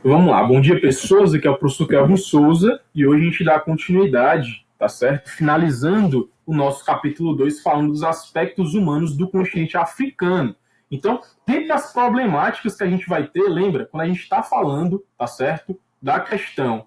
Vamos lá, bom dia pessoas, aqui é o professor Kelvin Souza e hoje a gente dá continuidade, tá certo? Finalizando o nosso capítulo 2 falando dos aspectos humanos do continente africano. Então, dentre as problemáticas que a gente vai ter, lembra, quando a gente está falando, tá certo, da questão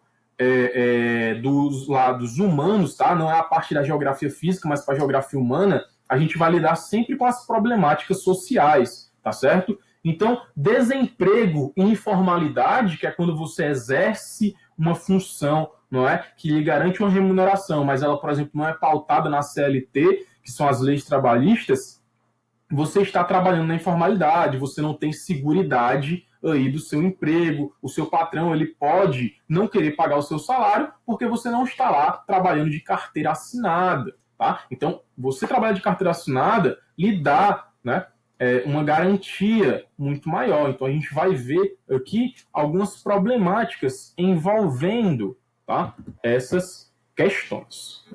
dos lados humanos, tá? Não é a parte da geografia física, mas para a geografia humana, a gente vai lidar sempre com as problemáticas sociais, tá certo? Então, desemprego e informalidade, que é quando você exerce uma função, não é, que lhe garante uma remuneração, mas ela, por exemplo, não é pautada na CLT, que são as leis trabalhistas, você está trabalhando na informalidade, você não tem seguridade aí do seu emprego, o seu patrão ele pode não querer pagar o seu salário porque você não está lá trabalhando de carteira assinada, tá? Então, você trabalhar de carteira assinada lhe dá, né, uma garantia muito maior. Então, a gente vai ver aqui algumas problemáticas envolvendo, tá, essas questões.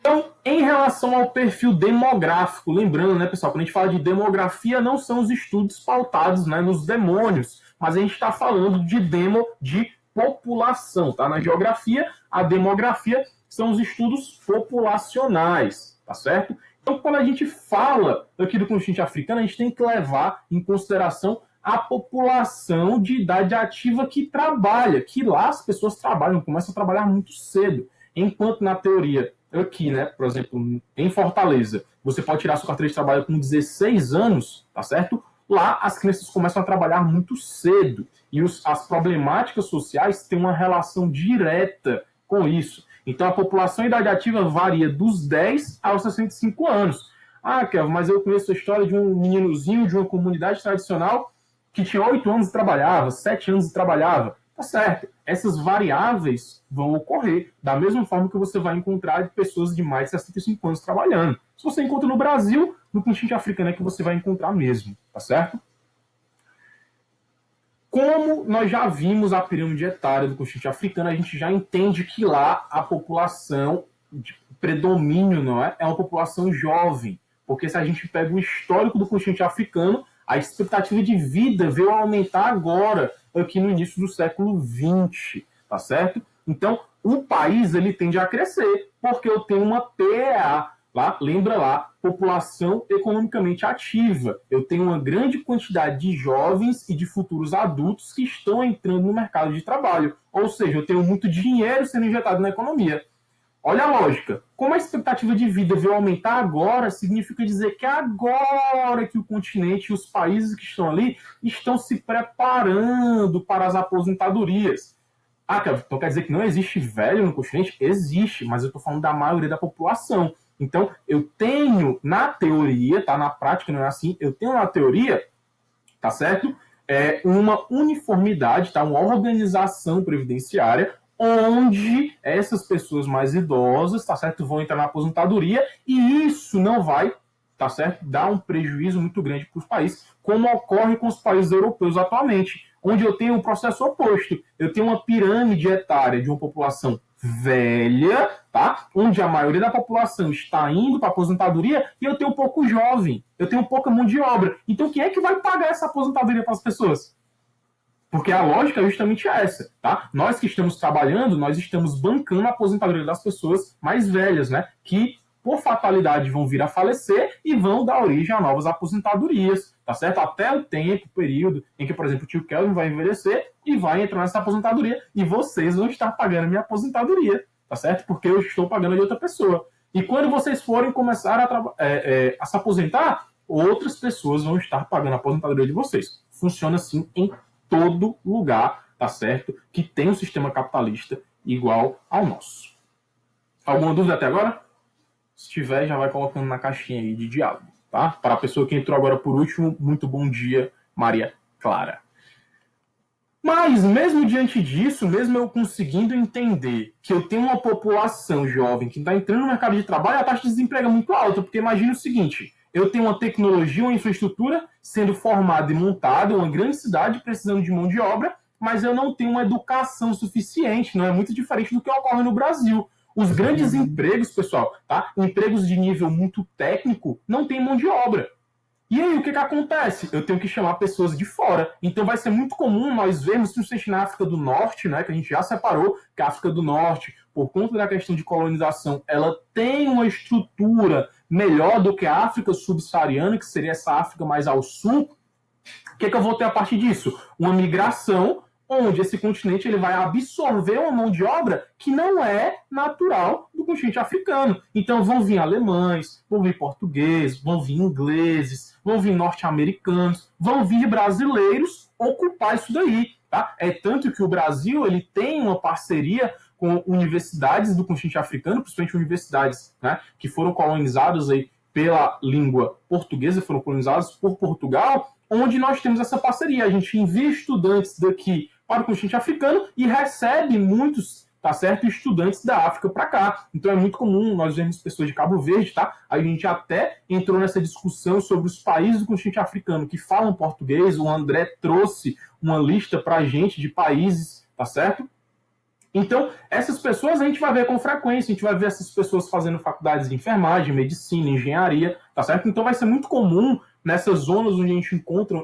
Então, em relação ao perfil demográfico, lembrando, né, pessoal, quando a gente fala de demografia, não são os estudos pautados, né, nos demônios, mas a gente está falando de população, tá? Na geografia, a demografia são os estudos populacionais, tá certo? Então, quando a gente fala aqui do continente africano, a gente tem que levar em consideração a população de idade ativa que trabalha, que lá as pessoas trabalham, começam a trabalhar muito cedo, enquanto na teoria aqui, né, por exemplo, em Fortaleza, você pode tirar sua carteira de trabalho com 16 anos, tá certo? Lá as crianças começam a trabalhar muito cedo e as problemáticas sociais têm uma relação direta com isso. Então a população idade ativa varia dos 10 aos 65 anos. Ah, Kelvin, mas eu conheço a história de um meninozinho de uma comunidade tradicional que tinha 8 anos e trabalhava, 7 anos e trabalhava. Tá certo. Essas variáveis vão ocorrer da mesma forma que você vai encontrar pessoas de mais de 65 anos trabalhando. Se você encontra no Brasil, no continente africano é que você vai encontrar mesmo, tá certo? Como nós já vimos a pirâmide etária do continente africano, a gente já entende que lá a população de predomínio, não é? É uma população jovem. Porque se a gente pega o histórico do continente africano, a expectativa de vida veio aumentar agora, aqui no início do século XX, tá certo? Então, o país ele tende a crescer, porque eu tenho uma PEA, lá, lembra lá, população economicamente ativa. Eu tenho uma grande quantidade de jovens e de futuros adultos que estão entrando no mercado de trabalho. Ou seja, eu tenho muito dinheiro sendo injetado na economia. Olha a lógica. Como a expectativa de vida veio aumentar agora, significa dizer que agora que o continente e os países que estão ali estão se preparando para as aposentadorias. Ah, então quer dizer que não existe velho no continente? Existe, mas eu estou falando da maioria da população. Então, eu tenho na teoria, tá? Na prática não é assim, eu tenho na teoria, tá certo? Uma uniformidade, tá? Uma organização previdenciária onde essas pessoas mais idosas, tá certo, vão entrar na aposentadoria e isso não vai, tá certo, dar um prejuízo muito grande para os países, como ocorre com os países europeus atualmente, onde eu tenho um processo oposto. Eu tenho uma pirâmide etária de uma população velha, tá? Onde a maioria da população está indo para a aposentadoria e eu tenho pouco jovem, eu tenho pouca mão de obra. Então quem é que vai pagar essa aposentadoria para as pessoas? Porque a lógica é justamente essa, tá? Nós que estamos trabalhando, nós estamos bancando a aposentadoria das pessoas mais velhas, né? Que, por fatalidade, vão vir a falecer e vão dar origem a novas aposentadorias, tá certo? Até o tempo, o período em que, por exemplo, o tio Kelvin vai envelhecer e vai entrar nessa aposentadoria e vocês vão estar pagando a minha aposentadoria, tá certo? Porque eu estou pagando de outra pessoa. E quando vocês forem começar a se aposentar, outras pessoas vão estar pagando a aposentadoria de vocês. Funciona assim em todo lugar, tá certo? Que tem um sistema capitalista igual ao nosso. Alguma dúvida até agora? Se tiver, já vai colocando na caixinha aí de diálogo, tá? Para a pessoa que entrou agora por último, muito bom dia, Maria Clara. Mas, mesmo diante disso, mesmo eu conseguindo entender que eu tenho uma população jovem que está entrando no mercado de trabalho, a taxa de desemprego é muito alta, porque imagina o seguinte, eu tenho uma tecnologia, uma infraestrutura sendo formada e montada, uma grande cidade precisando de mão de obra, mas eu não tenho uma educação suficiente, não é muito diferente do que ocorre no Brasil. Os grandes empregos, pessoal, tá? Empregos de nível muito técnico, não tem mão de obra. E aí, o que acontece? Eu tenho que chamar pessoas de fora. Então vai ser muito comum nós vermos, principalmente na África do Norte, né, que a gente já separou, que a África do Norte, por conta da questão de colonização, ela tem uma estrutura melhor do que a África subsaariana, que seria essa África mais ao sul. O que eu vou ter a partir disso? Uma migração onde esse continente ele vai absorver uma mão de obra que não é natural do continente africano. Então vão vir alemães, vão vir portugueses, vão vir ingleses, vão vir norte-americanos, vão vir brasileiros ocupar isso daí. Tá? É tanto que o Brasil ele tem uma parceria com universidades do continente africano, principalmente universidades, né, que foram colonizadas aí pela língua portuguesa, foram colonizadas por Portugal, onde nós temos essa parceria. A gente envia estudantes daqui para o continente africano e recebe muitos, tá certo, estudantes da África para cá. Então é muito comum nós vermos pessoas de Cabo Verde, tá? A gente até entrou nessa discussão sobre os países do continente africano que falam português. O André trouxe uma lista para a gente de países, tá certo? Então, essas pessoas a gente vai ver com frequência, a gente vai ver essas pessoas fazendo faculdades de enfermagem, medicina, engenharia, tá certo? Então vai ser muito comum nessas zonas onde a gente encontra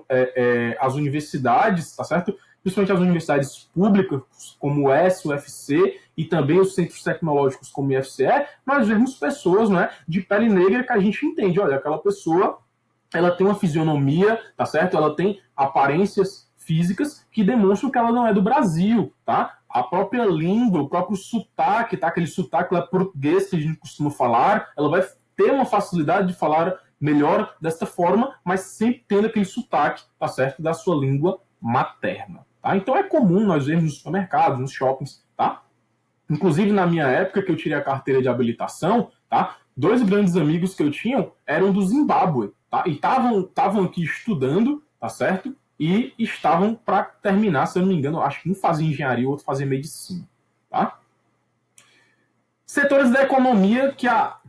as universidades, tá certo? Principalmente as universidades públicas, como o S, o UFC, e também os centros tecnológicos como o IFCE, nós vemos pessoas, né, de pele negra que a gente entende, olha, aquela pessoa, ela tem uma fisionomia, tá certo? Ela tem aparências físicas que demonstram que ela não é do Brasil, tá? A própria língua, o próprio sotaque, tá? Aquele sotaque lá português que a gente costuma falar, ela vai ter uma facilidade de falar melhor desta forma, mas sempre tendo aquele sotaque, tá certo? Da sua língua materna, tá? Então é comum nós vermos nos supermercados, nos shoppings, tá? Inclusive na minha época que eu tirei a carteira de habilitação, tá? 2 grandes amigos que eu tinha eram do Zimbábue, tá? E estavam aqui estudando, tá certo? E estavam para terminar, se eu não me engano, acho que um fazia engenharia, o outro fazia medicina, tá? Setores da economia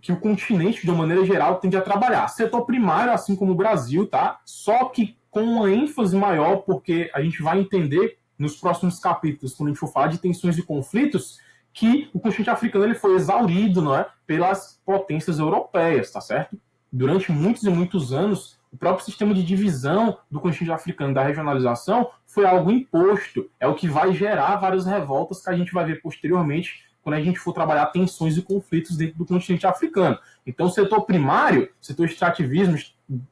que o continente, de uma maneira geral, tende a trabalhar. Setor primário, assim como o Brasil, tá? Só que com uma ênfase maior, porque a gente vai entender nos próximos capítulos, quando a gente for falar de tensões e conflitos, que o continente africano ele foi exaurido, não é, pelas potências europeias, tá certo? Durante muitos e muitos anos, o próprio sistema de divisão do continente africano, da regionalização, foi algo imposto. É o que vai gerar várias revoltas que a gente vai ver posteriormente quando a gente for trabalhar tensões e conflitos dentro do continente africano. Então, o setor primário, setor extrativismo,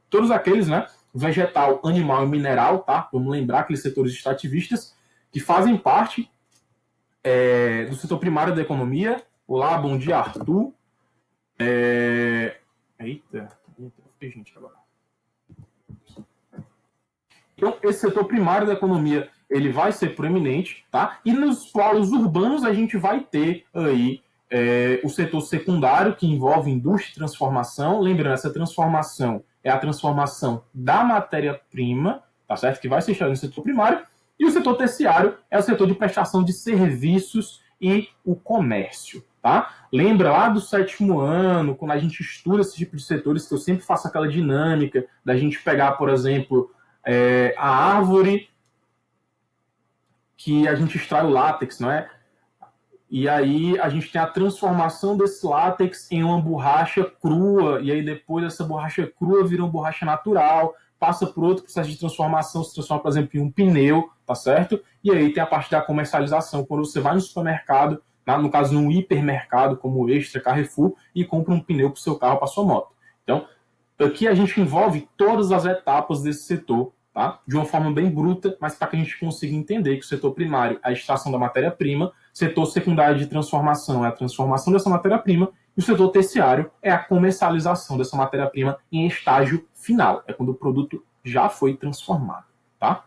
todos aqueles, né, vegetal, animal e mineral, tá? Vamos lembrar aqueles setores extrativistas que fazem parte do setor primário da economia. Olá, bom dia, Arthur. Eita, gente, agora. Então, esse setor primário da economia, ele vai ser proeminente, tá? E nos polos urbanos a gente vai ter aí o setor secundário, que envolve indústria e transformação. Lembrando, essa transformação é a transformação da matéria-prima, tá certo? Que vai ser instalada no setor primário. E o setor terciário é o setor de prestação de serviços e o comércio, tá? Lembra lá do 7º ano, quando a gente estuda esse tipo de setores, que eu sempre faço aquela dinâmica da gente pegar, por exemplo, a árvore que a gente extrai o látex, não é? E aí a gente tem a transformação desse látex em uma borracha crua, e aí depois essa borracha crua vira uma borracha natural, passa por outro processo de transformação, se transforma, por exemplo, em um pneu, tá certo? E aí tem a parte da comercialização, quando você vai no supermercado, no caso num hipermercado como o Extra, Carrefour, e compra um pneu para o seu carro, para sua moto. Então, aqui a gente envolve todas as etapas desse setor, tá? De uma forma bem bruta, mas para que a gente consiga entender que o setor primário é a extração da matéria-prima, setor secundário de transformação é a transformação dessa matéria-prima, e o setor terciário é a comercialização dessa matéria-prima em estágio final, é quando o produto já foi transformado, tá?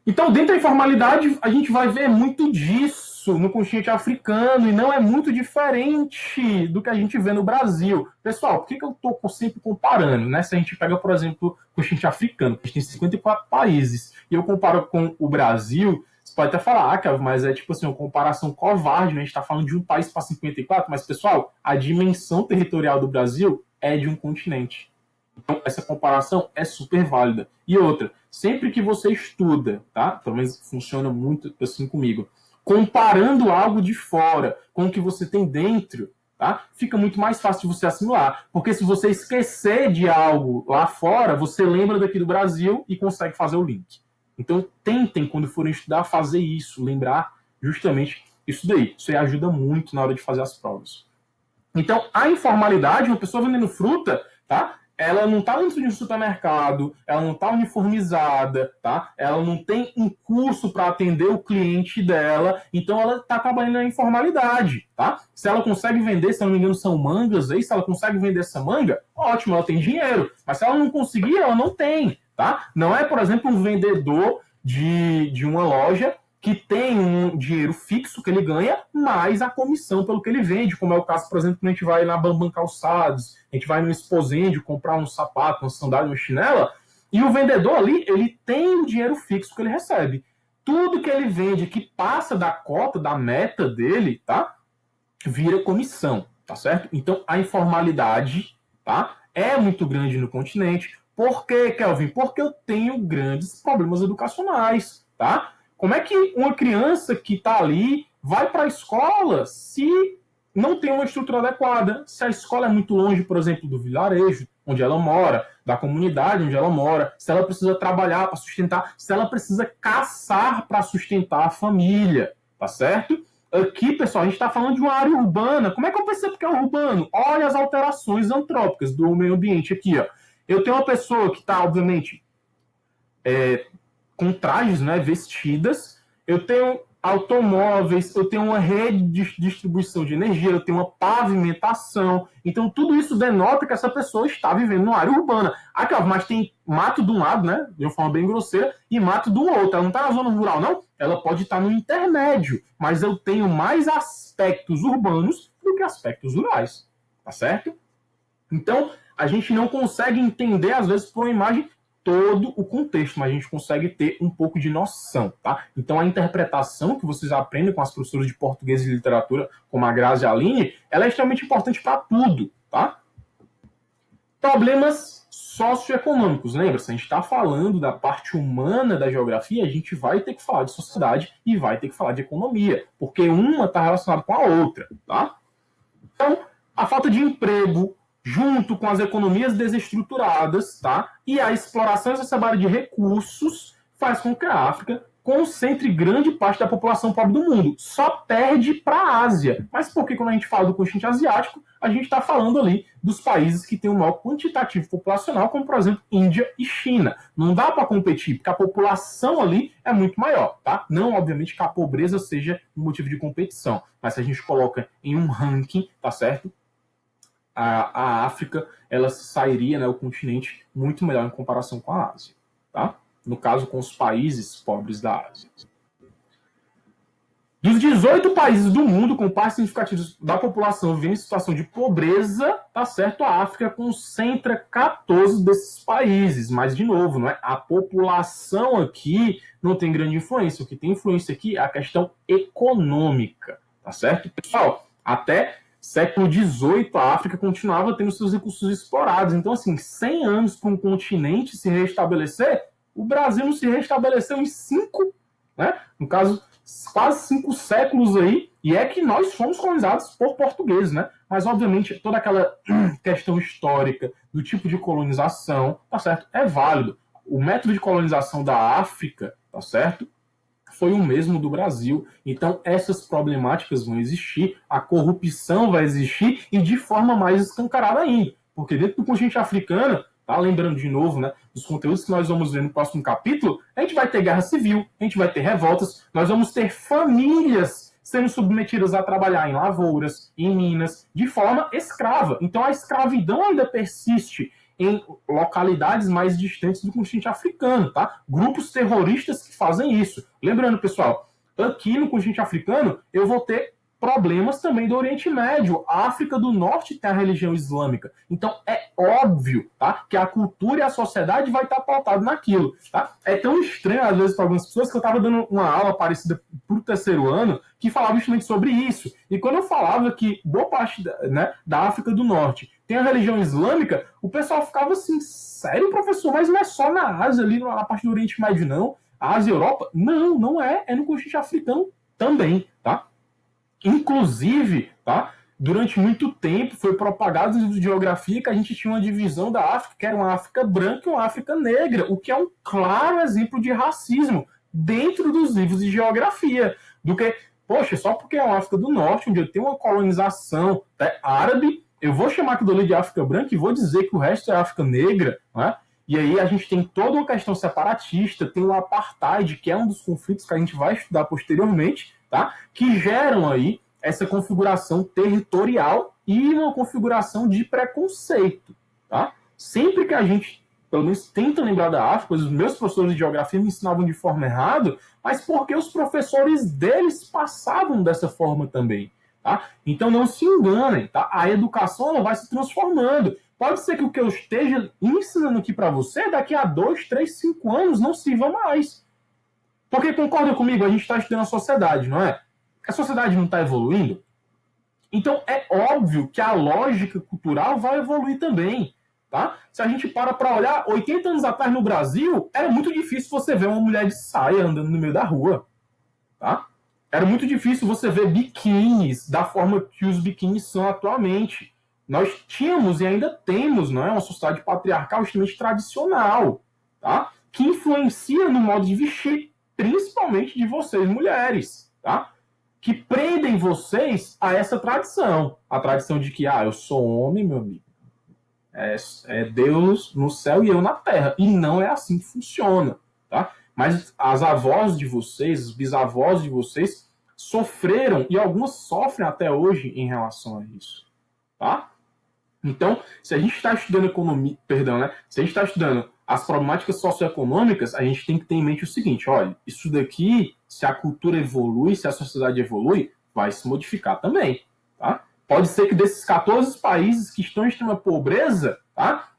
Então, dentro da informalidade, a gente vai ver muito disso no continente africano, e não é muito diferente do que a gente vê no Brasil. Pessoal, por que eu estou sempre comparando, né? Se a gente pega, por exemplo, o continente africano, que a gente tem 54 países, e eu comparo com o Brasil, você pode até falar, mas é tipo assim, uma comparação covarde, né? A gente está falando de um país para 54, mas, pessoal, a dimensão territorial do Brasil é de um continente. Então, essa comparação é super válida. E outra, sempre que você estuda, tá? Pelo menos funciona muito assim comigo, comparando algo de fora com o que você tem dentro, tá? Fica muito mais fácil de você assimilar. Porque se você esquecer de algo lá fora, você lembra daqui do Brasil e consegue fazer o link. Então, tentem, quando forem estudar, fazer isso, lembrar justamente isso daí. Isso aí ajuda muito na hora de fazer as provas. Então, a informalidade, uma pessoa vendendo fruta, tá? Ela não está dentro de um supermercado, ela não está uniformizada, tá? Ela não tem um curso para atender o cliente dela, então ela está trabalhando na informalidade, tá? Se ela consegue vender, se não me engano, são mangas aí, se ela consegue vender essa manga, ótimo, ela tem dinheiro. Mas se ela não conseguir, ela não tem, tá? Não é, por exemplo, um vendedor de uma loja que tem um dinheiro fixo que ele ganha, mais a comissão pelo que ele vende, como é o caso, por exemplo, quando a gente vai na Bambam Calçados, a gente vai no Exposende comprar um sapato, uma sandália, uma chinela, e o vendedor ali, ele tem o dinheiro fixo que ele recebe. Tudo que ele vende que passa da cota, da meta dele, tá? Vira comissão, tá certo? Então, a informalidade, tá? É muito grande no continente. Por quê, Kelvin? Porque eu tenho grandes problemas educacionais, tá? Como é que uma criança que está ali vai para a escola se não tem uma estrutura adequada? Se a escola é muito longe, por exemplo, do vilarejo onde ela mora, da comunidade onde ela mora, se ela precisa trabalhar para sustentar, se ela precisa caçar para sustentar a família, tá certo? Aqui, pessoal, a gente está falando de uma área urbana. Como é que eu percebo que é urbano? Olha as alterações antrópicas do meio ambiente aqui, ó. Eu tenho uma pessoa que está, obviamente, com trajes, né, vestidas, eu tenho automóveis, eu tenho uma rede de distribuição de energia, eu tenho uma pavimentação. Então, tudo isso denota que essa pessoa está vivendo numa área urbana. Aqui, ó, mas tem mato de um lado, né, de uma forma bem grosseira, e mato do outro. Ela não está na zona rural, não. Ela pode estar no intermédio, mas eu tenho mais aspectos urbanos do que aspectos rurais, tá certo? Então, a gente não consegue entender, às vezes, por uma imagem, todo o contexto, mas a gente consegue ter um pouco de noção, tá? Então a interpretação que vocês aprendem com as professoras de português e literatura, como a Grazi e a Aline, ela é extremamente importante para tudo, tá? Problemas socioeconômicos, lembra-se, a gente está falando da parte humana da geografia, a gente vai ter que falar de sociedade e vai ter que falar de economia, porque uma está relacionada com a outra, tá? Então, a falta de emprego, junto com as economias desestruturadas, tá? E a exploração exacerbada de recursos faz com que a África concentre grande parte da população pobre do mundo. Só perde para a Ásia. Mas por que quando a gente fala do continente asiático, a gente está falando ali dos países que têm um maior quantitativo populacional, como, por exemplo, Índia e China. Não dá para competir, porque a população ali é muito maior, tá? Não, obviamente, que a pobreza seja um motivo de competição, mas se a gente coloca em um ranking, tá certo? A África, ela sairia, né, o continente muito melhor em comparação com a Ásia, tá? No caso, com os países pobres da Ásia. Dos 18 países do mundo com partes significativas da população vivendo em situação de pobreza, tá certo? A África concentra 14 desses países, mas de novo, não é? A população aqui não tem grande influência. O que tem influência aqui é a questão econômica, tá certo? Pessoal, até século XVIII, a África continuava tendo seus recursos explorados. Então, assim, 100 anos para um continente se restabelecer, o Brasil não se restabeleceu em 5, né? No caso, quase 5 séculos aí, e é que nós fomos colonizados por portugueses, né? Mas, obviamente, toda aquela questão histórica do tipo de colonização, tá certo? É válido. O método de colonização da África, tá certo? Foi o mesmo do Brasil. Então, essas problemáticas vão existir, a corrupção vai existir e de forma mais escancarada ainda. Porque dentro do continente africano, tá? Lembrando de novo, né, dos conteúdos que nós vamos ver no próximo capítulo, a gente vai ter guerra civil, a gente vai ter revoltas, nós vamos ter famílias sendo submetidas a trabalhar em lavouras, em minas, de forma escrava. Então, a escravidão ainda persiste em localidades mais distantes do continente africano, tá? Grupos terroristas que fazem isso. Lembrando, pessoal, aqui no continente africano, eu vou ter problemas também do Oriente Médio. A África do Norte tem a religião islâmica. Então, é óbvio, tá, que a cultura e a sociedade vai estar pautado naquilo, tá? É tão estranho, às vezes, para algumas pessoas, que eu estava dando uma aula parecida para o terceiro ano, que falava justamente sobre isso. E quando eu falava que boa parte da África do Norte tem a religião islâmica, o pessoal ficava assim, sério, professor, mas não é só na Ásia, ali na parte do Oriente Médio, não? A Ásia e a Europa? Não é. É no continente africano também, tá? Inclusive, tá? Durante muito tempo foi propagado em geografia que a gente tinha uma divisão da África, que era uma África branca e uma África negra, o que é um claro exemplo de racismo dentro dos livros de geografia. Do que, poxa, só porque é uma África do Norte, onde eu tenho uma colonização árabe, eu vou chamar aquilo ali de África branca e vou dizer que o resto é África negra, né? E aí a gente tem toda uma questão separatista, tem o apartheid, que é um dos conflitos que a gente vai estudar posteriormente, tá? Que geram aí essa configuração territorial e uma configuração de preconceito, tá? Sempre que a gente, pelo menos, tenta lembrar da África, pois os meus professores de geografia me ensinavam de forma errada, mas porque os professores deles passavam dessa forma também, tá? Então não se enganem, tá? A educação ela vai se transformando. Pode ser que o que eu esteja ensinando aqui para você, daqui a 2, 3, 5 anos não sirva mais. Porque concorda comigo, a gente está estudando a sociedade, não é? A sociedade não está evoluindo? Então é óbvio que a lógica cultural vai evoluir também. Tá? Se a gente para olhar, 80 anos atrás no Brasil, era muito difícil você ver uma mulher de saia andando no meio da rua. Tá? Era muito difícil você ver biquínis da forma que os biquínis são atualmente. Nós tínhamos e ainda temos, não é, uma sociedade patriarcal extremamente tradicional, tá? Que influencia no modo de vestir, principalmente de vocês mulheres, tá? Que prendem vocês a essa tradição. A tradição de que, eu sou homem, meu amigo. É Deus no céu e eu na terra. E não é assim que funciona, tá? Mas as avós de vocês, os bisavós de vocês, sofreram, e algumas sofrem até hoje em relação a isso, tá? Então, se a gente está estudando economia, se a gente está estudando as problemáticas socioeconômicas, a gente tem que ter em mente o seguinte, olha, isso daqui, se a cultura evolui, se a sociedade evolui, vai se modificar também, tá? Pode ser que desses 14 países que estão em extrema pobreza, tá?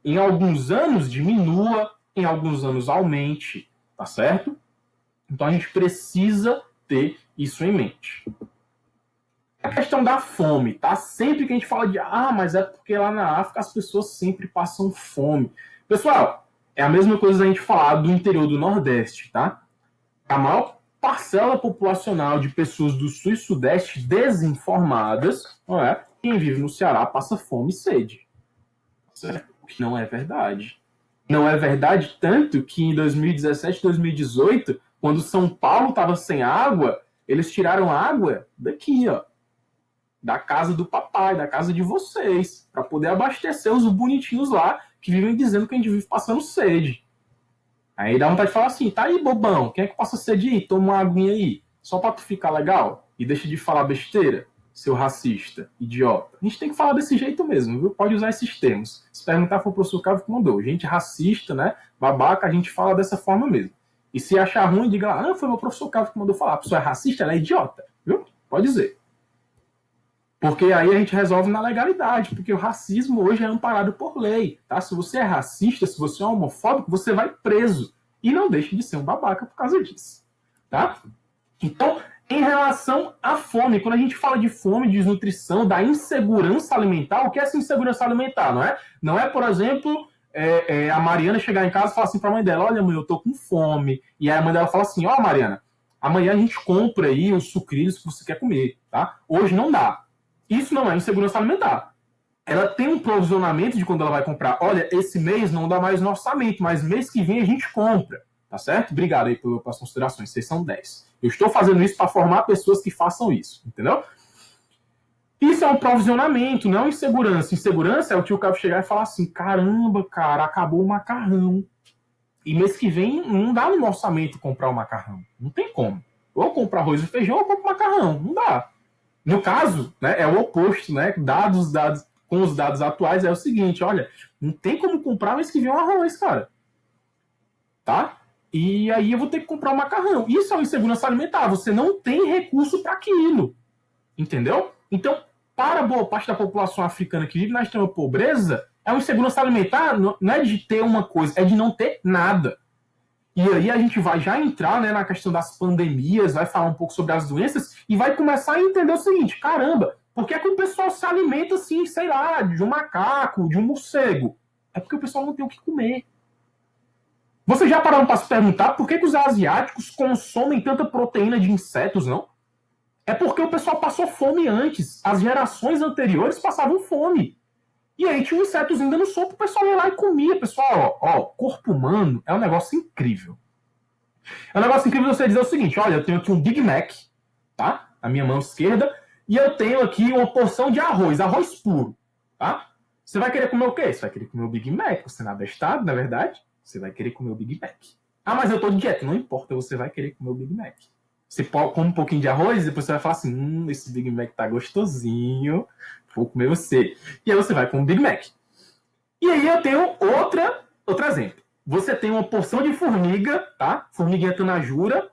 Em alguns anos diminua, em alguns anos aumente, tá certo? Então a gente precisa ter isso em mente. A questão da fome, tá? Sempre que a gente fala de, mas é porque lá na África as pessoas sempre passam fome. Pessoal, é a mesma coisa da gente falar do interior do Nordeste, tá? A maior parcela populacional de pessoas do Sul e Sudeste desinformadas, não é? Quem vive no Ceará passa fome e sede. Certo? O que não é verdade. Não é verdade tanto que em 2017, 2018, quando São Paulo estava sem água, eles tiraram água daqui, ó. Da casa do papai, da casa de vocês, para poder abastecer os bonitinhos lá que vivem dizendo que a gente vive passando sede. Aí dá vontade de falar assim, tá aí, bobão, quem é que passa sede aí? Toma uma aguinha aí, só pra tu ficar legal e deixa de falar besteira, seu racista, idiota. A gente tem que falar desse jeito mesmo, viu? Pode usar esses termos. Se perguntar, foi o professor Cavo que mandou. Gente racista, né? Babaca, a gente fala dessa forma mesmo. E se achar ruim, diga lá, foi meu professor Cavo que mandou falar. A pessoa é racista, ela é idiota, viu? Pode dizer. Porque aí a gente resolve na legalidade, porque o racismo hoje é amparado por lei, tá? Se você é racista, se você é homofóbico, você vai preso. E não deixe de ser um babaca por causa disso, tá? Então, em relação à fome, quando a gente fala de fome, de desnutrição, da insegurança alimentar, o que é essa insegurança alimentar, não é? Não é, por exemplo, a Mariana chegar em casa e falar assim pra mãe dela, olha, mãe, eu tô com fome. E aí a mãe dela fala assim, Mariana, amanhã a gente compra aí os sucrilhos que você quer comer, tá? Hoje não dá. Isso não é insegurança alimentar. Ela tem um provisionamento de quando ela vai comprar. Olha, esse mês não dá mais no orçamento, mas mês que vem a gente compra. Tá certo? Obrigado aí pelas considerações. Vocês são 10. Eu estou fazendo isso para formar pessoas que façam isso. Entendeu? Isso é um provisionamento, não é insegurança. Insegurança é o tio Cabo chegar e falar assim, caramba, cara, acabou o macarrão. E mês que vem não dá no orçamento comprar o macarrão. Não tem como. Ou comprar arroz e feijão ou comprar macarrão. Não dá. No caso, né, é o oposto, né? Com os dados atuais é o seguinte, olha, não tem como comprar mês que vem um arroz, cara. Tá? E aí eu vou ter que comprar um macarrão. Isso é uma insegurança alimentar. Você não tem recurso para aquilo. Entendeu? Então, para boa parte da população africana que vive na extrema pobreza, é uma insegurança alimentar, não é de ter uma coisa, é de não ter nada. E aí a gente vai já entrar, né, na questão das pandemias, vai falar um pouco sobre as doenças e vai começar a entender o seguinte, caramba, por que é que o pessoal se alimenta assim, sei lá, de um macaco, de um morcego? É porque o pessoal não tem o que comer. Vocês já pararam para se perguntar por que os asiáticos consomem tanta proteína de insetos, não? É porque o pessoal passou fome antes. As gerações anteriores passavam fome. E aí tinha um insetozinho dando sopa, o pessoal ia lá e comia. Pessoal, corpo humano é um negócio incrível. É um negócio incrível você dizer o seguinte, olha, eu tenho aqui um Big Mac, tá? Na minha mão esquerda, e eu tenho aqui uma porção de arroz puro, tá? Você vai querer comer o quê? Você vai querer comer o Big Mac, você não é abestado, na verdade? Você vai querer comer o Big Mac. Ah, mas eu tô de dieta. Não importa, você vai querer comer o Big Mac. Você come um pouquinho de arroz e depois você vai falar assim, esse Big Mac tá gostosinho, vou comer você. E aí você vai com o Big Mac. E aí eu tenho outro exemplo. Você tem uma porção de formiga, tá? Formiguinha tanajura.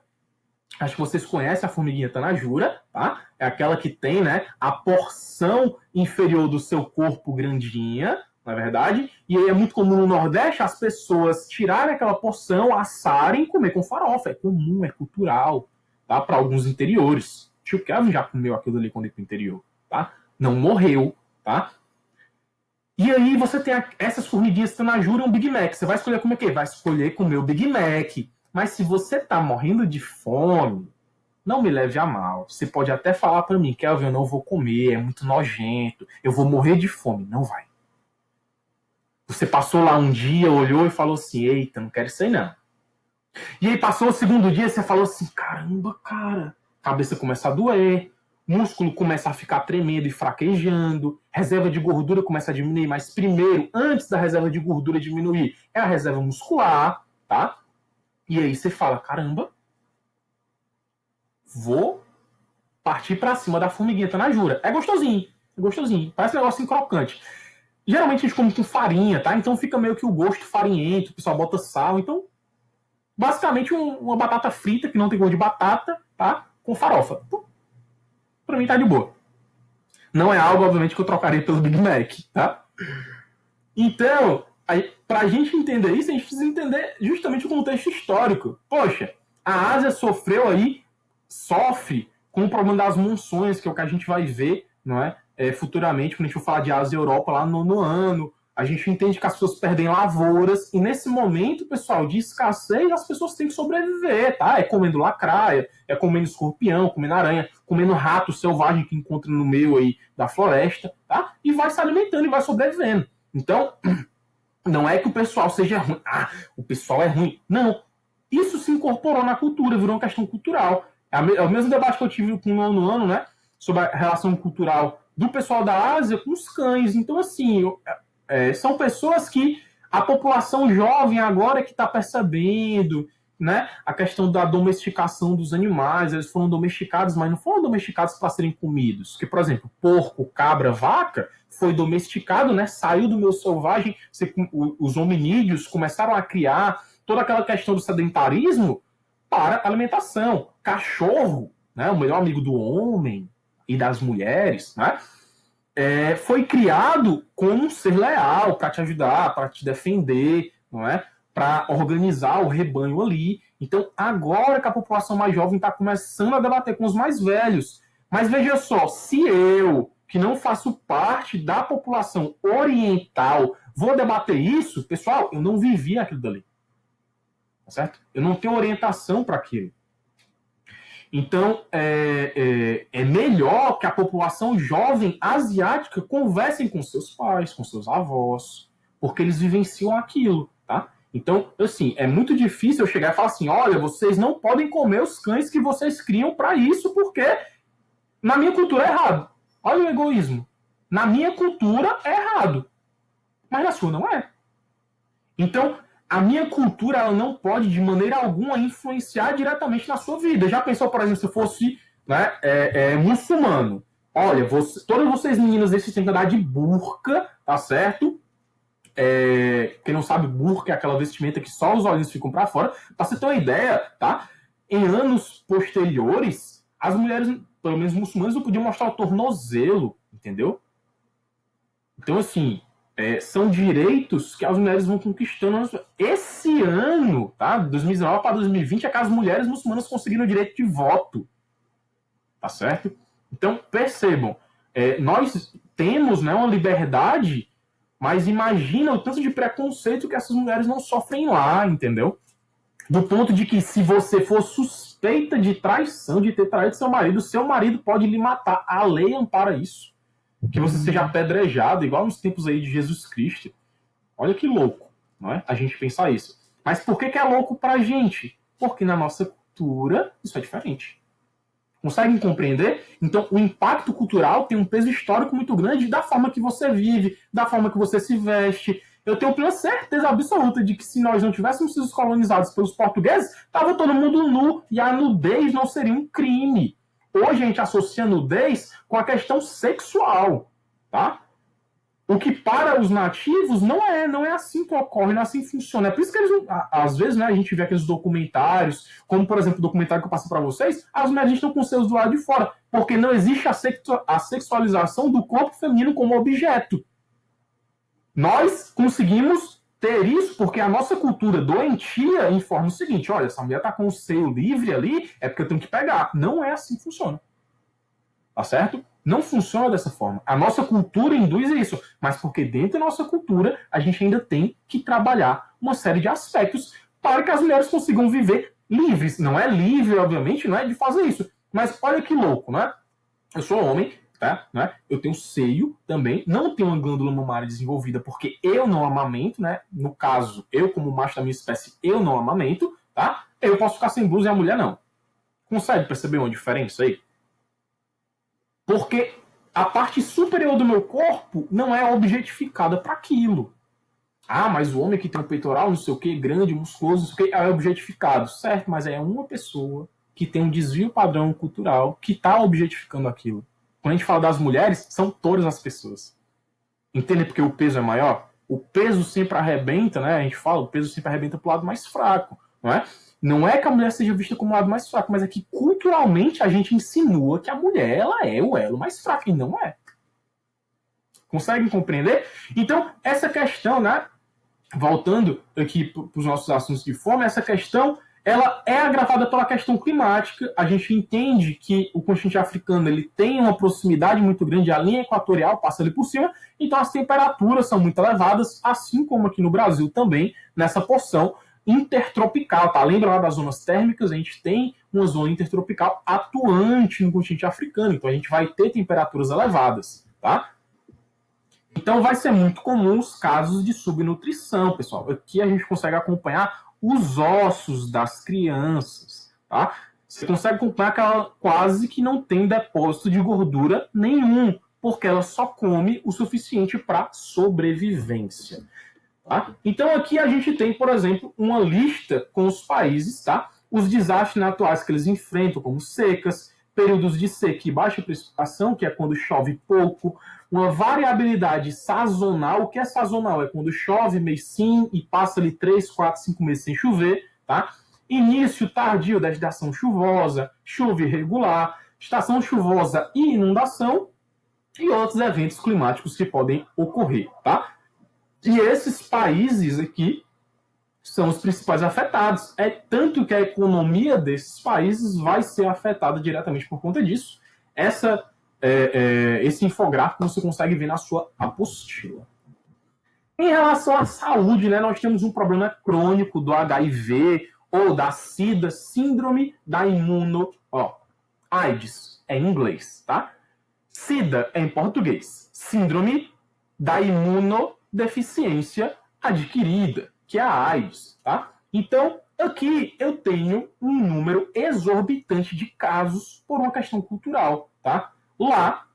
Acho que vocês conhecem a formiguinha tanajura, tá? É aquela que tem, né, a porção inferior do seu corpo grandinha, na verdade. E aí é muito comum no Nordeste as pessoas tirarem aquela porção, assarem e comer com farofa. É comum, é cultural, tá? Para alguns interiores. Tio Kevin já comeu aquilo ali quando ia pro interior, tá? Não morreu, tá? E aí você tem essas formiguinhas tanajura e um Big Mac. Você vai escolher comer o quê? Vai escolher comer o Big Mac. Mas se você tá morrendo de fome, não me leve a mal. Você pode até falar para mim, Kelvin, eu não vou comer, é muito nojento, eu vou morrer de fome. Não vai. Você passou lá um dia, olhou e falou assim, eita, não quero isso aí não. E aí passou o segundo dia, você falou assim, caramba, cara, a cabeça começa a doer, músculo começa a ficar tremendo e fraquejando, reserva de gordura começa a diminuir, mas primeiro, antes da reserva de gordura diminuir, é a reserva muscular, tá? E aí você fala, caramba, vou partir pra cima da formiguinha tanajura. É gostosinho, parece um negócio crocante. Geralmente a gente come com farinha, tá? Então fica meio que o gosto farinhento, o pessoal bota sal, então basicamente uma batata frita, que não tem gosto de batata, tá? Com farofa. Pra mim tá de boa. Não é algo, obviamente, que eu trocaria pelo Big Mac, tá? Então, pra gente entender isso, a gente precisa entender justamente o contexto histórico. Poxa, a Ásia sofre com o problema das monções, que é o que a gente vai ver, não é? Futuramente, quando a gente for falar de Ásia e Europa lá no ano, a gente entende que as pessoas perdem lavouras, e nesse momento, pessoal, de escassez, as pessoas têm que sobreviver, tá? É comendo lacraia, é comendo escorpião, comendo aranha, comendo rato selvagem que encontra no meio aí da floresta, tá? E vai se alimentando e vai sobrevivendo. Então, não é que o pessoal seja ruim. Ah, o pessoal é ruim. Não. Isso se incorporou na cultura, virou uma questão cultural. É o mesmo debate que eu tive com o nono ano, né? Sobre a relação cultural do pessoal da Ásia com os cães. Então, assim, são pessoas que a população jovem agora que está percebendo, né, a questão da domesticação dos animais. Eles foram domesticados, mas não foram domesticados para serem comidos. Porque, por exemplo, porco, cabra, vaca foi domesticado, né, saiu do meio selvagem. Os hominídeos começaram a criar toda aquela questão do sedentarismo para alimentação. Cachorro, né, o melhor amigo do homem e das mulheres, né, foi criado como um ser leal para te ajudar, para te defender, não é? Para organizar o rebanho ali. Então, agora que a população mais jovem está começando a debater com os mais velhos. Mas veja só, se eu, que não faço parte da população oriental, vou debater isso, pessoal, eu não vivi aquilo dali. Tá certo? Eu não tenho orientação para aquilo. Então, é melhor que a população jovem asiática conversem com seus pais, com seus avós, porque eles vivenciam aquilo, tá? Então, assim, é muito difícil eu chegar e falar assim, olha, vocês não podem comer os cães que vocês criam para isso, porque na minha cultura é errado. Olha o egoísmo. Na minha cultura é errado, mas na sua não é. Então, a minha cultura ela não pode, de maneira alguma, influenciar diretamente na sua vida. Já pensou, por exemplo, se fosse, né, muçulmano? Olha, todas vocês meninas têm que andar de burca, tá certo? Quem não sabe, burca é aquela vestimenta que só os olhinhos ficam para fora. Pra você ter uma ideia, tá? Em anos posteriores, as mulheres, pelo menos muçulmanas, não podiam mostrar o tornozelo, entendeu? Então, assim, são direitos que as mulheres vão conquistando. Esse ano, tá? 2019 para 2020, é que as mulheres muçulmanas conseguiram o direito de voto. Tá certo? Então, percebam, nós temos, né, uma liberdade, mas imagina o tanto de preconceito que essas mulheres não sofrem lá, entendeu? Do ponto de que se você for suspeito suspeita de traição, de ter traído seu marido pode lhe matar. A lei ampara isso. Que você seja apedrejado, igual nos tempos aí de Jesus Cristo. Olha que louco, não é? A gente pensar isso. Mas por que é louco pra gente? Porque na nossa cultura isso é diferente. Conseguem compreender? Então, o impacto cultural tem um peso histórico muito grande da forma que você vive, da forma que você se veste. Eu tenho plena certeza absoluta de que se nós não tivéssemos sido colonizados pelos portugueses, estava todo mundo nu e a nudez não seria um crime. Hoje a gente associa nudez com a questão sexual, tá? O que para os nativos não é assim que ocorre, não é assim que funciona. É por isso que eles, às vezes, né, a gente vê aqueles documentários, como, por exemplo, o documentário que eu passo para vocês, as mulheres estão com seus do lado de fora, porque não existe a sexualização do corpo feminino como objeto. Nós conseguimos ter isso porque a nossa cultura doentia informa o seguinte, olha, essa mulher está com o seio livre ali, é porque eu tenho que pegar. Não é assim que funciona. Tá certo? Não funciona dessa forma. A nossa cultura induz isso, mas porque dentro da nossa cultura a gente ainda tem que trabalhar uma série de aspectos para que as mulheres consigam viver livres. Não é livre, obviamente, não é de fazer isso. Mas olha que louco, né? Eu sou homem, tá? Né? Eu tenho seio também, não tenho uma glândula mamária desenvolvida porque eu não amamento, né? No caso, eu como macho da minha espécie, eu não amamento, tá? Eu posso ficar sem blusa e a mulher não. Consegue perceber uma diferença aí? Porque a parte superior do meu corpo não é objetificada para aquilo. Ah, mas o homem que tem um peitoral, não sei o que, grande, musculoso, não sei o que, é objetificado. Certo, mas é uma pessoa que tem um desvio padrão cultural que está objetificando aquilo. Quando a gente fala das mulheres, são todas as pessoas. Entende porque o peso é maior? O peso sempre arrebenta, né? A gente fala, o peso sempre arrebenta pro lado mais fraco, não é? Não é que a mulher seja vista como o lado mais fraco, mas é que culturalmente a gente insinua que a mulher ela é o elo mais fraco, e não é. Conseguem compreender? Então, essa questão, né? Voltando aqui para os nossos assuntos de fome, essa questão ela é agravada pela questão climática. A gente entende que o continente africano ele tem uma proximidade muito grande, a linha equatorial passa ali por cima, então as temperaturas são muito elevadas, assim como aqui no Brasil também, nessa porção intertropical, tá? Lembra lá das zonas térmicas? A gente tem uma zona intertropical atuante no continente africano, então a gente vai ter temperaturas elevadas, tá? Então vai ser muito comum os casos de subnutrição, pessoal. Aqui a gente consegue acompanhar os ossos das crianças, tá? Você consegue acompanhar que ela quase que não tem depósito de gordura nenhum, porque ela só come o suficiente para sobrevivência. Tá? Então aqui a gente tem, por exemplo, uma lista com os países, tá? Os desastres naturais que eles enfrentam, como secas, períodos de seca e baixa precipitação, que é quando chove pouco, uma variabilidade sazonal. O que é sazonal? É quando chove mês sim e passa ali 3, 4, 5 meses sem chover, tá? Início tardio da estação chuvosa, chuva irregular, estação chuvosa e inundação, e outros eventos climáticos que podem ocorrer, tá? E esses países aqui são os principais afetados. É tanto que a economia desses países vai ser afetada diretamente por conta disso. Esse infográfico você consegue ver na sua apostila. Em relação à saúde, né, nós temos um problema crônico do HIV ou da SIDA, síndrome da AIDS é em inglês, tá? SIDA é em português. Síndrome da imunodeficiência adquirida, que é a AIDS, tá? Então, aqui eu tenho um número exorbitante de casos por uma questão cultural, tá? Lá,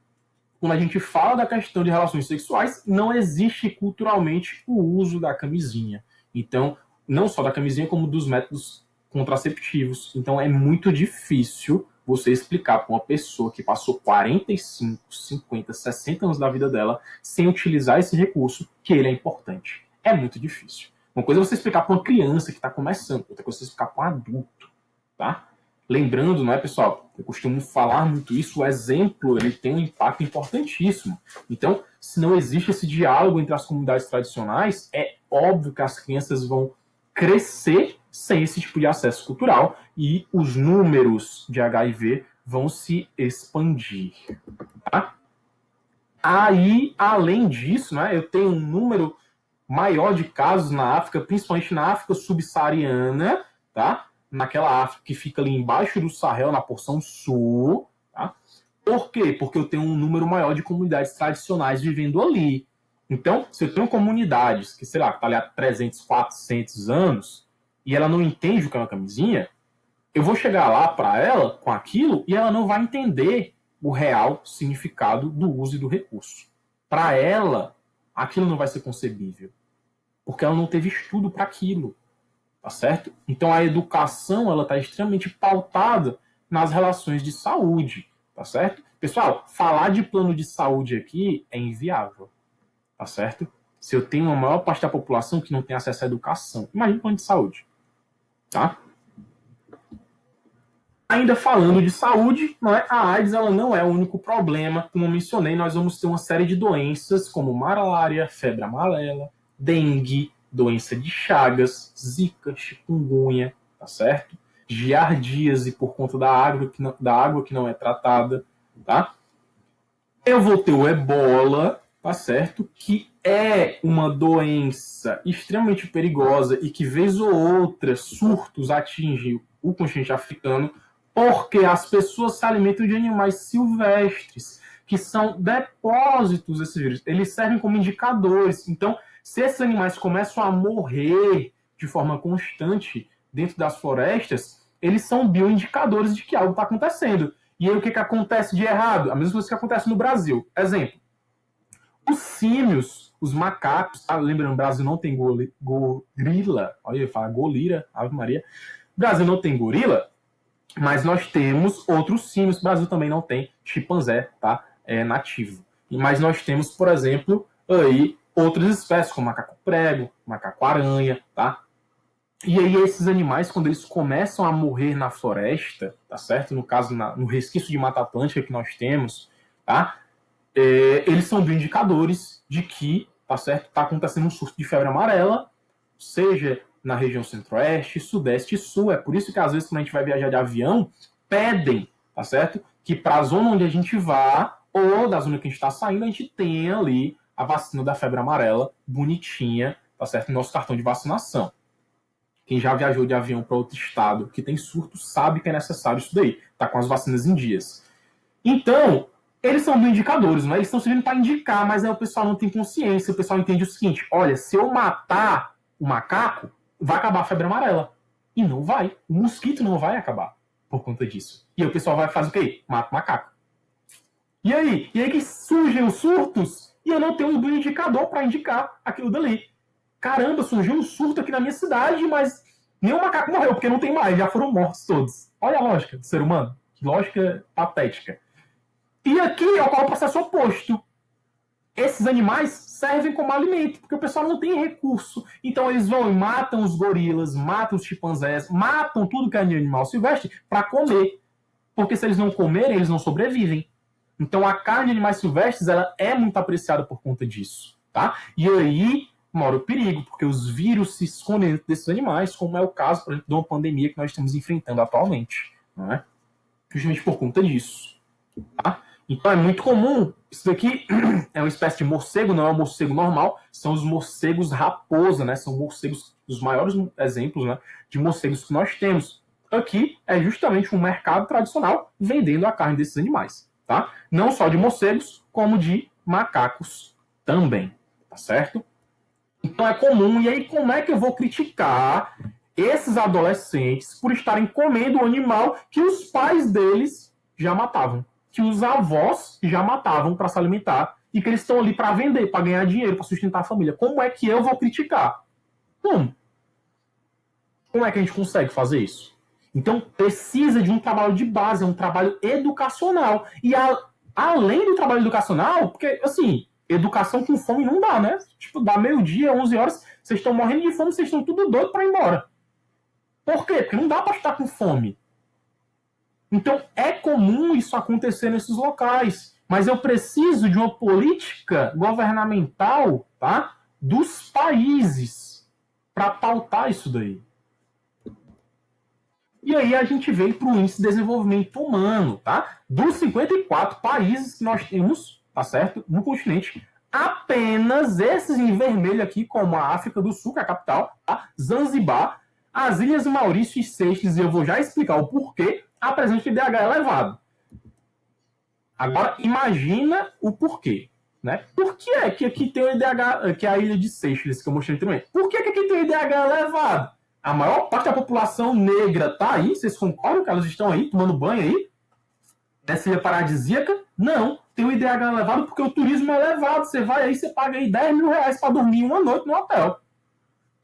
quando a gente fala da questão de relações sexuais, não existe culturalmente o uso da camisinha. Então, não só da camisinha, como dos métodos contraceptivos. Então, é muito difícil você explicar para uma pessoa que passou 45, 50, 60 anos da vida dela sem utilizar esse recurso que ele é importante. É muito difícil. Uma coisa é você explicar para uma criança que está começando, outra coisa é você explicar para um adulto, tá? Lembrando, não é, pessoal? Eu costumo falar muito isso, o exemplo ele tem um impacto importantíssimo. Então, se não existe esse diálogo entre as comunidades tradicionais, é óbvio que as crianças vão crescer sem esse tipo de acesso cultural e os números de HIV vão se expandir. Tá? Aí, além disso, né, eu tenho um número maior de casos na África, principalmente na África subsaariana, tá? naquela África que fica ali embaixo do Sahel, na porção sul, tá? Por quê? Porque eu tenho um número maior de comunidades tradicionais vivendo ali. Então, se eu tenho comunidades que, sei lá, que tá ali há 300, 400 anos, e ela não entende o que é uma camisinha, eu vou chegar lá para ela com aquilo e ela não vai entender o real significado do uso e do recurso. Para ela, aquilo não vai ser concebível, porque ela não teve estudo para aquilo, tá certo? Então a educação ela está extremamente pautada nas relações de saúde, tá certo? Pessoal, falar de plano de saúde aqui é inviável, tá certo? Se eu tenho uma maior parte da população que não tem acesso à educação, imagina plano de saúde, tá? Ainda falando de saúde, não é? A AIDS ela não é o único problema. Como eu mencionei, nós vamos ter uma série de doenças como malária, febre amarela, dengue, doença de Chagas, zika, chikungunya, tá certo? Giardíase por conta da água que não é tratada, tá? Eu vou ter o ebola, tá certo? Que é uma doença extremamente perigosa e que, vez ou outra, surtos atingem o continente africano, porque as pessoas se alimentam de animais silvestres, que são depósitos desses vírus. Eles servem como indicadores. Então, se esses animais começam a morrer de forma constante dentro das florestas, eles são bioindicadores de que algo está acontecendo. E aí o que acontece de errado? A mesma coisa que acontece no Brasil. Exemplo, os símios, os macacos, lembrando, o Brasil não tem gorila, olha, eu ia falar golira, Ave Maria. O Brasil não tem gorila, mas nós temos outros símios. O Brasil também não tem chimpanzé, tá? É nativo. Mas nós temos, por exemplo, aí outras espécies, como macaco prego, macaco aranha, tá? E aí esses animais, quando eles começam a morrer na floresta, tá certo? No caso, no resquício de Mata Atlântica que nós temos, tá? Eles são bioindicadores de que, tá certo? Tá acontecendo um surto de febre amarela, seja na região centro-oeste, sudeste e sul. É por isso que às vezes quando a gente vai viajar de avião, pedem, tá certo? Que para a zona onde a gente vá, ou da zona que a gente está saindo, a gente tenha ali a vacina da febre amarela bonitinha, tá certo? No nosso cartão de vacinação. Quem já viajou de avião para outro estado que tem surto sabe que é necessário isso daí. Tá com as vacinas em dias. Então, eles são bioindicadores, não é? Eles estão servindo para indicar, mas aí o pessoal não tem consciência. O pessoal entende o seguinte: olha, se eu matar o macaco, vai acabar a febre amarela. E não vai. O mosquito não vai acabar por conta disso. E aí o pessoal vai fazer o quê? Mata o macaco. E aí? E aí que surgem os surtos e eu não tenho um bioindicador para indicar aquilo dali. Caramba, surgiu um surto aqui na minha cidade, mas nenhum macaco morreu, porque não tem mais, já foram mortos todos. Olha a lógica do ser humano. Que lógica patética. E aqui ocorre o processo oposto. Esses animais servem como alimento, porque o pessoal não tem recurso. Então eles vão e matam os gorilas, matam os chimpanzés, matam tudo que é animal silvestre para comer. Porque se eles não comerem, eles não sobrevivem. Então a carne de animais silvestres ela é muito apreciada por conta disso. Tá? E aí mora o perigo, porque os vírus se escondem dentro desses animais, como é o caso, por exemplo, de uma pandemia que nós estamos enfrentando atualmente. Não é? Justamente por conta disso. Tá? Então é muito comum. Isso daqui é uma espécie de morcego, não é um morcego normal, são os morcegos raposa, né? São morcegos, os maiores exemplos, né, de morcegos que nós temos. Aqui é justamente um mercado tradicional vendendo a carne desses animais. Tá? Não só de morcegos, como de macacos também. Tá certo? Então é comum. E aí como é que eu vou criticar esses adolescentes por estarem comendo o animal que os pais deles já matavam? Que os avós já matavam para se alimentar e que eles estão ali para vender, para ganhar dinheiro, para sustentar a família. Como é que eu vou criticar? Como? Como é que a gente consegue fazer isso? Então, precisa de um trabalho de base, um trabalho educacional. E além do trabalho educacional, porque, assim, educação com fome não dá, né? Tipo, dá meio-dia, 11 horas, vocês estão morrendo de fome, vocês estão tudo doido para ir embora. Por quê? Porque não dá para estar com fome. Então, é comum isso acontecer nesses locais. Mas eu preciso de uma política governamental, tá, dos países para pautar isso daí. E aí a gente vem para o Índice de Desenvolvimento Humano, tá? Dos 54 países que nós temos, tá certo, no continente, apenas esses em vermelho aqui, como a África do Sul, que é a capital, tá? Zanzibar, As Ilhas Maurício e Seychelles, e eu vou já explicar o porquê, apresentam IDH elevado. Agora, imagina o porquê. Né? Por que é que aqui tem o IDH, que é a ilha de Seychelles, que eu mostrei também? Por que aqui tem o IDH elevado? A maior parte da população negra tá aí, vocês concordam que elas estão aí, tomando banho aí? Nessa ilha paradisíaca? Não, tem o IDH elevado porque o turismo é elevado. Você vai aí, você paga aí 10 mil reais para dormir uma noite no hotel.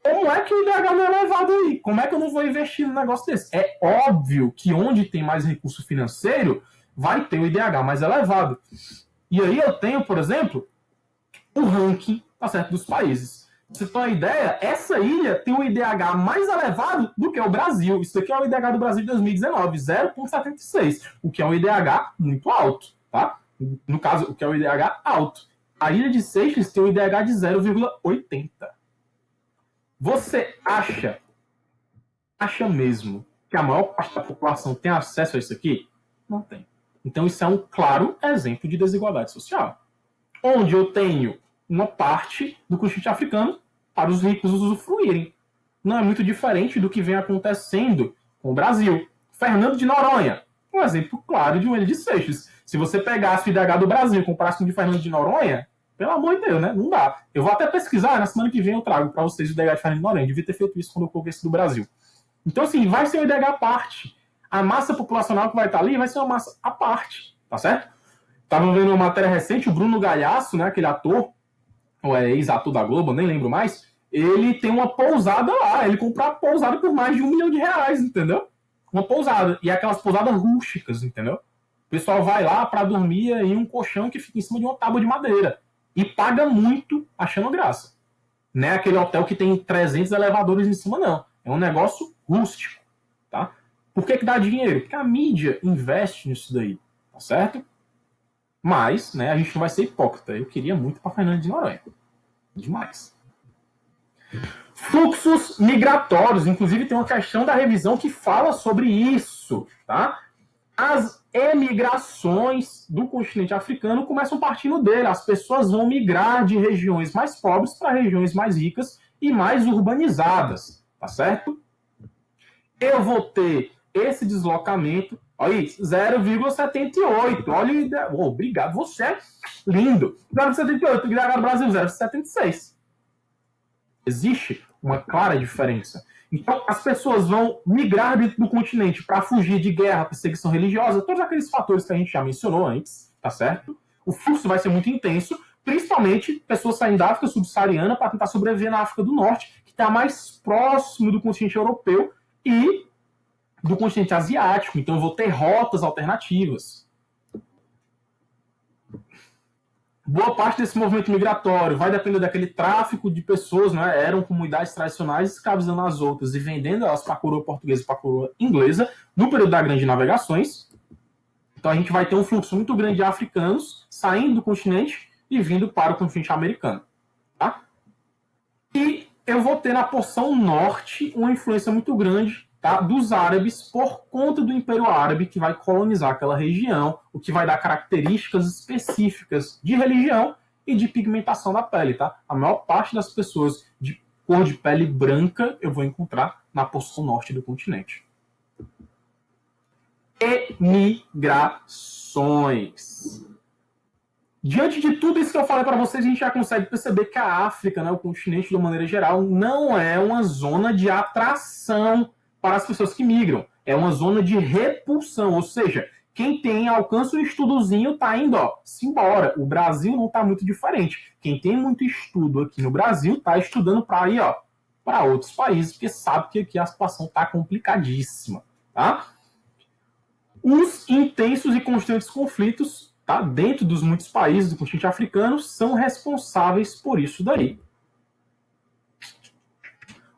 Como é que o IDH não é elevado aí? Como é que eu não vou investir num negócio desse? É óbvio que onde tem mais recurso financeiro, vai ter o IDH mais elevado. E aí eu tenho, por exemplo, o ranking, tá certo, dos países. Pra você ter uma ideia, essa ilha tem um IDH mais elevado do que o Brasil. Isso aqui é o IDH do Brasil de 2019, 0,76, o que é um IDH muito alto, tá? No caso, o que é um IDH alto. A ilha de Seychelles tem um IDH de 0,80. Você acha mesmo que a maior parte da população tem acesso a isso aqui? Não tem. Então isso é um claro exemplo de desigualdade social. Onde eu tenho uma parte do continente africano para os ricos usufruírem. Não é muito diferente do que vem acontecendo com o Brasil. Fernando de Noronha, um exemplo claro de uma ilha de Seychelles. Se você pegasse o IDH do Brasil e comparasse com o de Fernando de Noronha, pelo amor de Deus, né? Não dá. Eu vou até pesquisar, na semana que vem eu trago para vocês o IDH de Fernando de Noronha. Eu devia ter feito isso quando eu coloquei esse do Brasil. Então, assim, vai ser um IDH à parte. A massa populacional que vai estar ali vai ser uma massa à parte, tá certo? Estava vendo uma matéria recente, o Bruno Galhaço, né, aquele ator, ou é ex-ator da Globo, nem lembro mais, ele tem uma pousada lá, ele comprou a pousada por mais de R$1 milhão, entendeu? Uma pousada, e aquelas pousadas rústicas, entendeu? O pessoal vai lá para dormir em um colchão que fica em cima de uma tábua de madeira, e paga muito achando graça. Não é aquele hotel que tem 300 elevadores em cima, não. É um negócio rústico, tá? Por que dá dinheiro? Porque a mídia investe nisso daí, tá certo? Mas, né, a gente não vai ser hipócrita. Eu queria muito para Fernando de Noronha. Demais. Fluxos migratórios. Inclusive, tem uma questão da revisão que fala sobre isso. Tá? As emigrações do continente africano começam partindo dele. As pessoas vão migrar de regiões mais pobres para regiões mais ricas e mais urbanizadas. Tá certo? Eu vou ter esse deslocamento. Olha isso, 0,78. Olha, obrigado, você é lindo. 0,78, o IDH do Brasil, 0,76. Existe uma clara diferença. Então, as pessoas vão migrar dentro do continente para fugir de guerra, perseguição religiosa, todos aqueles fatores que a gente já mencionou antes, tá certo? O fluxo vai ser muito intenso, principalmente pessoas saindo da África subsaariana para tentar sobreviver na África do Norte, que está mais próximo do continente europeu e do continente asiático, então eu vou ter rotas alternativas. Boa parte desse movimento migratório vai depender daquele tráfico de pessoas, né? Eram comunidades tradicionais escravizando as outras e vendendo elas para a coroa portuguesa e para a coroa inglesa no período das grandes navegações. Então a gente vai ter um fluxo muito grande de africanos saindo do continente e vindo para o continente americano. Tá? E eu vou ter na porção norte uma influência muito grande, tá, dos árabes por conta do Império Árabe, que vai colonizar aquela região, o que vai dar características específicas de religião e de pigmentação da pele. Tá? A maior parte das pessoas de cor de pele branca eu vou encontrar na porção norte do continente. Emigrações. Diante de tudo isso que eu falei para vocês, a gente já consegue perceber que a África, né, o continente de uma maneira geral, não é uma zona de atração para as pessoas que migram. É uma zona de repulsão, ou seja, quem tem alcance um estudozinho está indo, ó, se embora. O Brasil não está muito diferente. Quem tem muito estudo aqui no Brasil está estudando para ir, ó, para outros países, porque sabe que aqui a situação está complicadíssima. Tá? Os intensos e constantes conflitos, tá, dentro dos muitos países do continente africano são responsáveis por isso daí.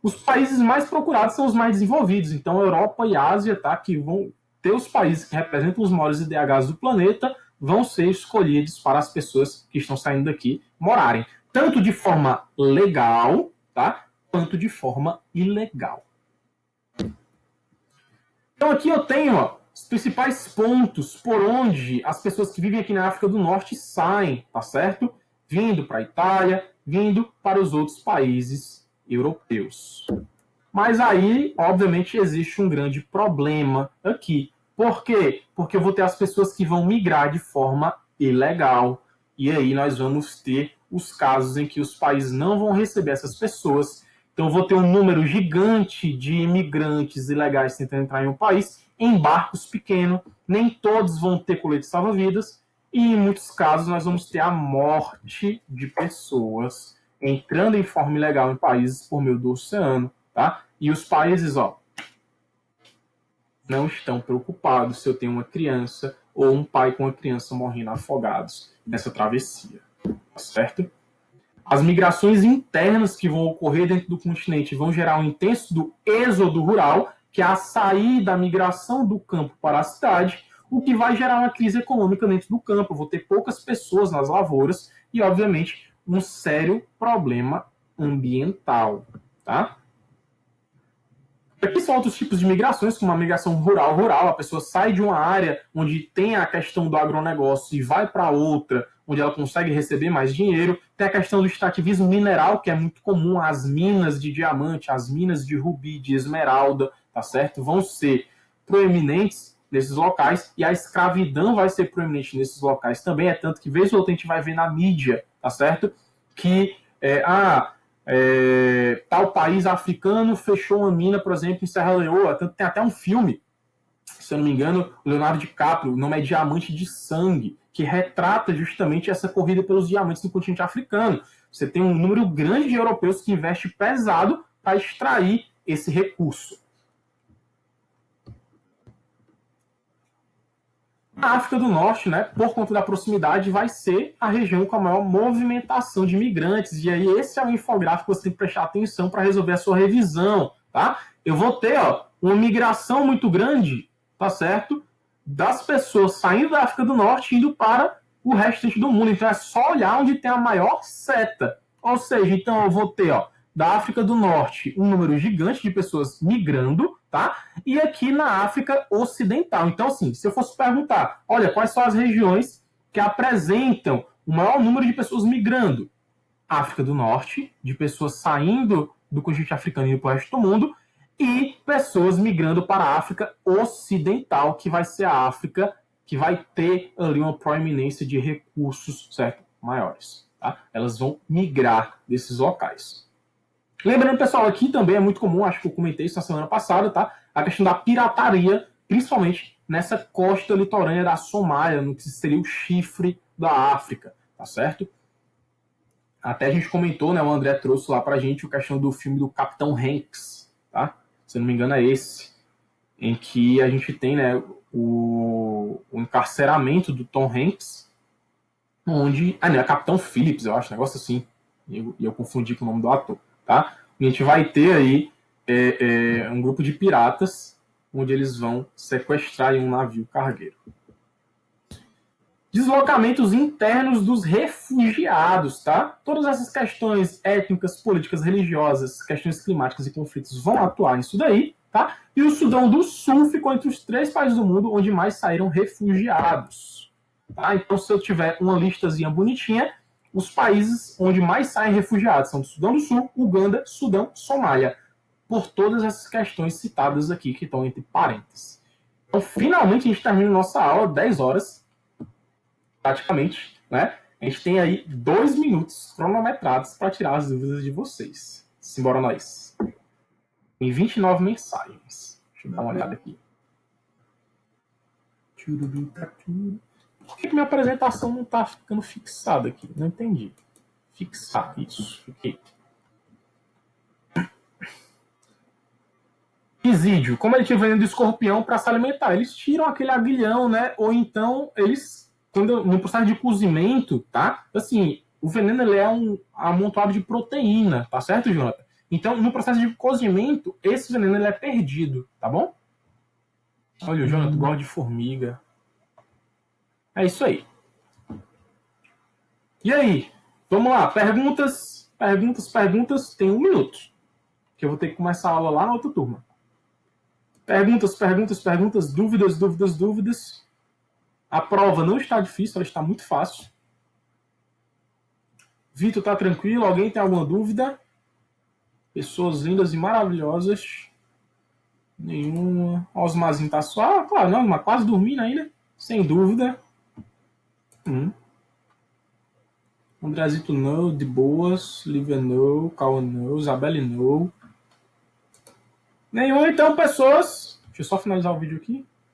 Os países mais procurados são os mais desenvolvidos. Então, Europa e Ásia, tá, que vão ter os países que representam os maiores IDHs do planeta, vão ser escolhidos para as pessoas que estão saindo daqui morarem. Tanto de forma legal, tá, quanto de forma ilegal. Então, aqui eu tenho, ó, os principais pontos por onde as pessoas que vivem aqui na África do Norte saem, tá certo? Vindo para a Itália, vindo para os outros países europeus. Mas aí, obviamente, existe um grande problema aqui. Por quê? Porque eu vou ter as pessoas que vão migrar de forma ilegal. E aí nós vamos ter os casos em que os países não vão receber essas pessoas. Então eu vou ter um número gigante de imigrantes ilegais tentando entrar em um país em barcos pequenos. Nem todos vão ter colete salva-vidas. E em muitos casos nós vamos ter a morte de pessoas entrando em forma ilegal em países por meio do oceano. Tá? E os países, não estão preocupados se eu tenho uma criança ou um pai com uma criança morrendo afogados nessa travessia, tá certo? As migrações internas que vão ocorrer dentro do continente vão gerar um intenso do êxodo rural, que é a saída da migração do campo para a cidade, o que vai gerar uma crise econômica dentro do campo. Eu vou ter poucas pessoas nas lavouras e, obviamente, um sério problema ambiental, tá? Aqui são outros tipos de migrações, como a migração rural. A pessoa sai de uma área onde tem a questão do agronegócio e vai para outra, onde ela consegue receber mais dinheiro. Tem a questão do extrativismo mineral, que é muito comum. As minas de diamante, as minas de rubi, de esmeralda, tá certo? Vão ser proeminentes nesses locais, e a escravidão vai ser proeminente nesses locais também. É tanto que, vez ou outra, a gente vai ver na mídia, tá certo? Que, tal país africano fechou uma mina, por exemplo, em Serra Leoa. Tem até um filme, se eu não me engano, Leonardo DiCaprio, o nome é Diamante de Sangue, que retrata justamente essa corrida pelos diamantes no continente africano. Você tem um número grande de europeus que investe pesado para extrair esse recurso. A África do Norte, né, por conta da proximidade, vai ser a região com a maior movimentação de imigrantes. E aí esse é o infográfico que você tem que prestar atenção para resolver a sua revisão, tá? Eu vou ter, uma migração muito grande, tá certo? Das pessoas saindo da África do Norte e indo para o restante do mundo. Então é só olhar onde tem a maior seta. Ou seja, então eu vou ter, da África do Norte, um número gigante de pessoas migrando, tá? E aqui na África Ocidental. Então, assim, se eu fosse perguntar, olha, quais são as regiões que apresentam o maior número de pessoas migrando? África do Norte, de pessoas saindo do continente africano e indo para o resto do mundo, e pessoas migrando para a África Ocidental, que vai ser a África que vai ter ali uma proeminência de recursos, certo, maiores. Tá? Elas vão migrar desses locais. Lembrando, pessoal, aqui também é muito comum, acho que eu comentei isso na semana passada, tá? A questão da pirataria, principalmente nessa costa litorânea da Somália, no que seria o chifre da África, tá certo? Até a gente comentou, né? O André trouxe lá pra gente a questão do filme do Capitão Hanks, tá? Se eu não me engano é esse, em que a gente tem, né, o encarceramento do Tom Hanks, onde... não, é Capitão Phillips, eu acho, um negócio assim, e eu confundi com o nome do ator. Tá? A gente vai ter aí um grupo de piratas onde eles vão sequestrar um navio cargueiro. Deslocamentos internos dos refugiados, tá? Todas essas questões étnicas, políticas, religiosas, questões climáticas e conflitos vão atuar nisso daí, tá? E o Sudão do Sul ficou entre os 3 países do mundo onde mais saíram refugiados. Tá? Então, se eu tiver uma listazinha bonitinha, os países onde mais saem refugiados são do Sudão do Sul, Uganda, Sudão, Somália. Por todas essas questões citadas aqui, que estão entre parênteses. Então, finalmente, a gente termina nossa aula, 10 horas, praticamente, né? A gente tem aí 2 minutos cronometrados para tirar as dúvidas de vocês. Simbora nós. Tem 29 mensagens. Deixa eu dar uma olhada aqui. Por que minha apresentação não está ficando fixada aqui? Não entendi. Fixar, isso. Ok. Isídio, como ele tinha veneno do escorpião para se alimentar? Eles tiram aquele aguilhão, né? Ou então eles, no processo de cozimento, tá? Assim, o veneno ele é um amontoado de proteína, tá certo, Jonathan? Então, no processo de cozimento, esse veneno ele é perdido, tá bom? Olha, o Jonathan gosta de formiga. É isso aí. E aí? Vamos lá, perguntas. Tem 1 minuto. Que eu vou ter que começar a aula lá na outra turma. Perguntas, dúvidas. A prova não está difícil, ela está muito fácil. Vitor, tá tranquilo? Alguém tem alguma dúvida? Pessoas lindas e maravilhosas. Nenhuma. Osmarzinho tá só. Claro, não, mas quase dormindo ainda. Sem dúvida. Andrezito não, de boas. Lívia não, Cauã não, Isabelle não. Nenhum, então, pessoas. Deixa eu só finalizar o vídeo aqui.